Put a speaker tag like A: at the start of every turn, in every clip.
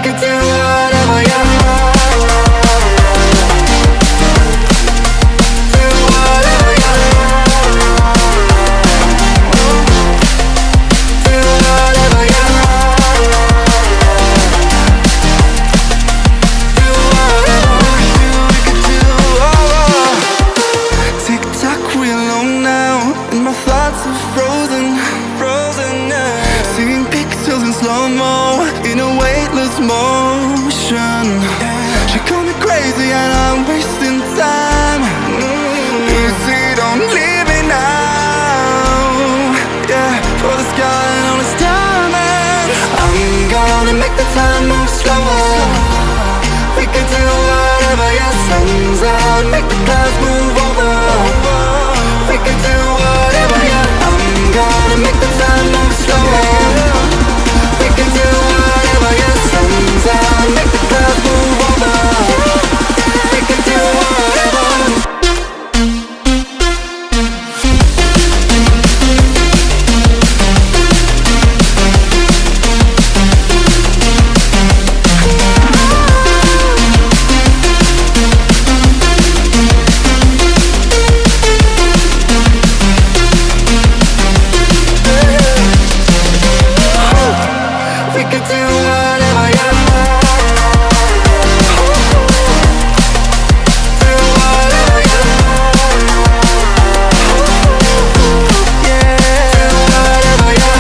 A: could do whatever, yeah. Do whatever, yeah. Do whatever, yeah. Do whatever we could do, Tick-tock, we alone now, and my thoughts are frozen, yeah. Seeing pixels in slow-mo, in a weightless motion. She called me crazy and I'm wasting time. Easy, don't leave me now. Yeah, for the sky and all this diamond. I'm gonna make the time move slower. We can do whatever, yeah. Sun's out, make the clouds move over. We can do whatever, yeah. I'm gonna make the time move slower. We can do whatever, yeah. Sun's out, make the clouds move over. We can do whatever. We could do whatever, yeah. Do whatever, yeah. Yeah, do whatever, yeah.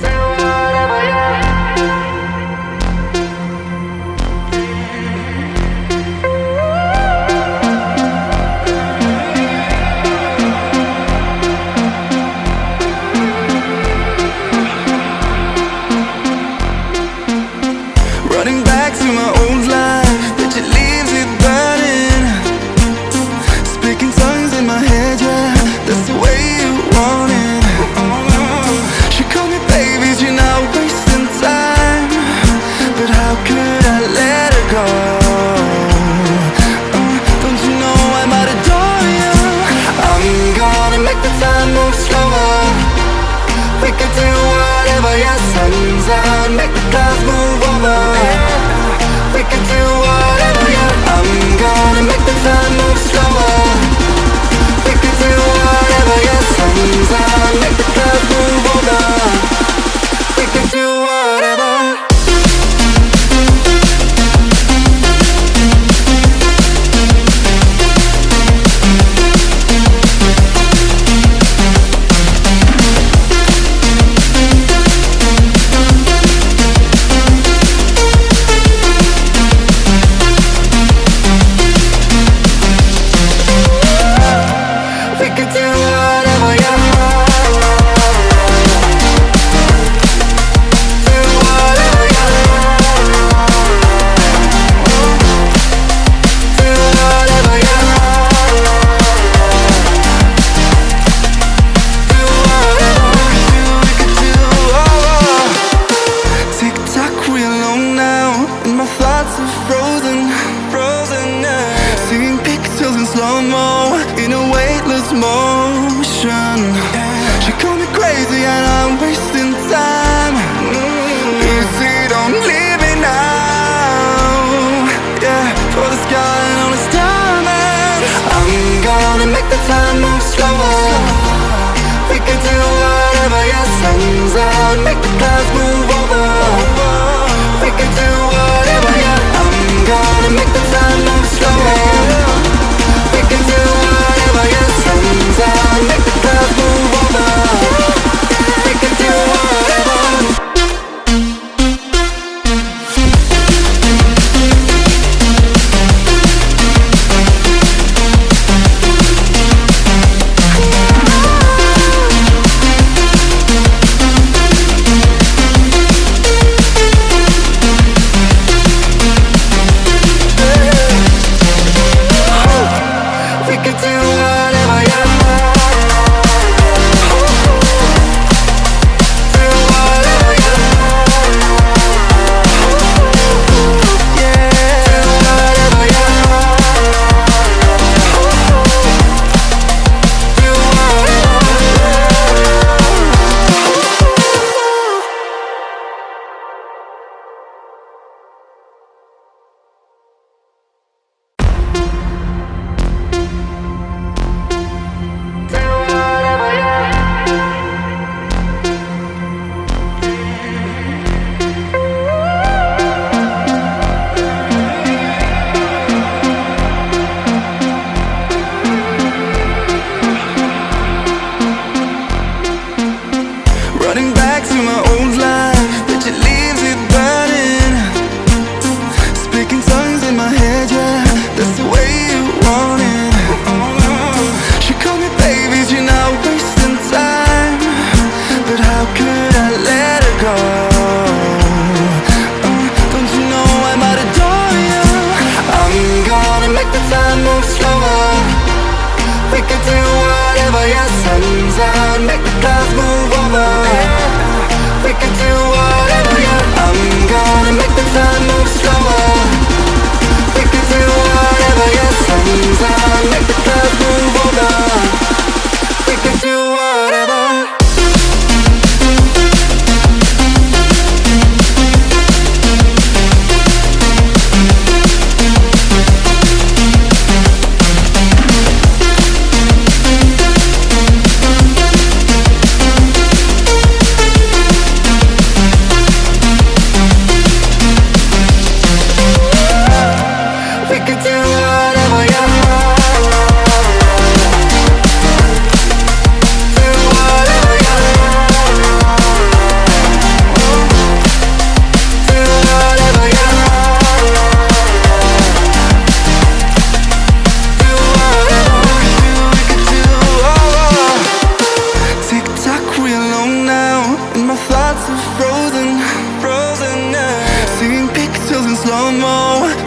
A: Do running back to my old life, but it leaves it burning. Speaking tongues in my head, yeah, that's the way you want it. She called me baby, you're not wasting time. But how could I let her go? Don't you know I might adore you? I'm gonna make the time move slower. We could do whatever, yeah. Sun's out, make the clouds move over. We could do whatever, yeah. I'm gonna make the time move slower. We could do whatever, yeah. Sun's out, make the clouds move over. We could do whatever. We could do whatever, yeah. Do whatever, yeah. Do whatever, yeah. Do whatever we could do, Tick-tock, we alone now, and my thoughts are frozen, yeah. Seeing pixels in slow-mo, in a weightless motion. She called me crazy and I'm wasting time. Easy, don't leave me now. Yeah, for the sky and all this diamond. I'm gonna make the time move slower. We can do whatever, yeah. Sun's out, make the clouds move over. We can do whatever, yeah. I'm gonna make the time move slower. We can do whatever, yeah. Sun's out, make the clouds move over. We can do whatever. back to my old life, but she leaves it burning. Speaking tongues in my head, yeah, that's the way you want it. She called me baby, you're not wasting time, but how could I let her go? Don't you know I might adore you? I'm gonna make the time move slower. We could do whatever, yeah, sun's out, make the clouds move over. We could do whatever, yeah. I'm gonna make the time move slower. We could do whatever, yeah, sun's out, make the clouds move over. We could do whatever.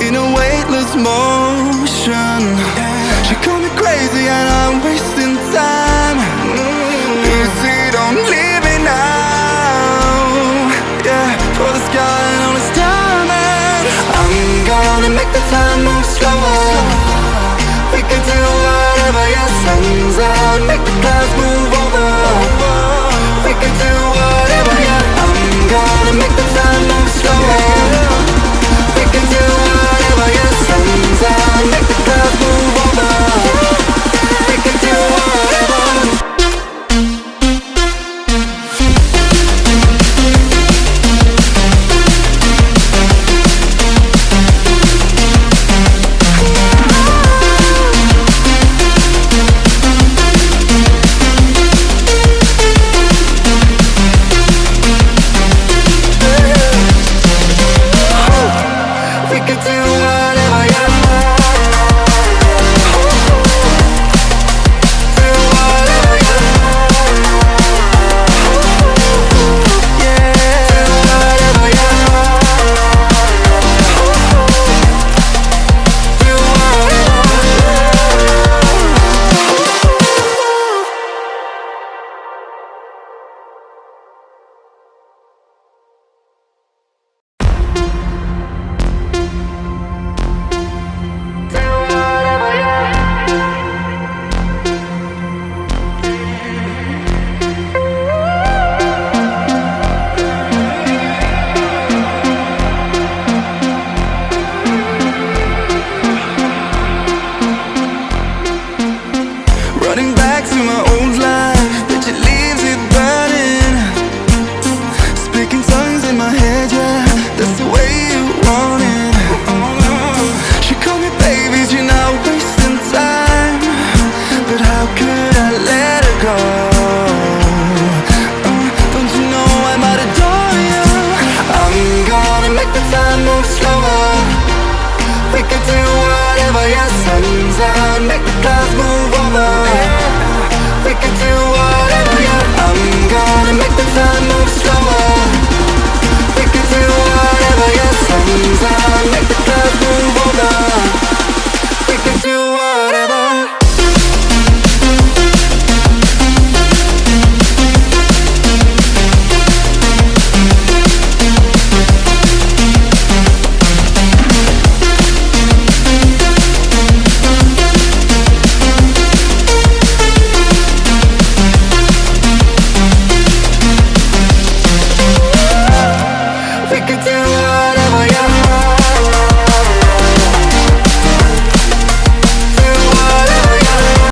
A: In a weightless motion, she called me crazy and I'm wasting time. Easy, don't leave me now. Yeah, for the sky and all its diamonds. I'm gonna make the time move slower. We can do whatever, yeah, sun's out, make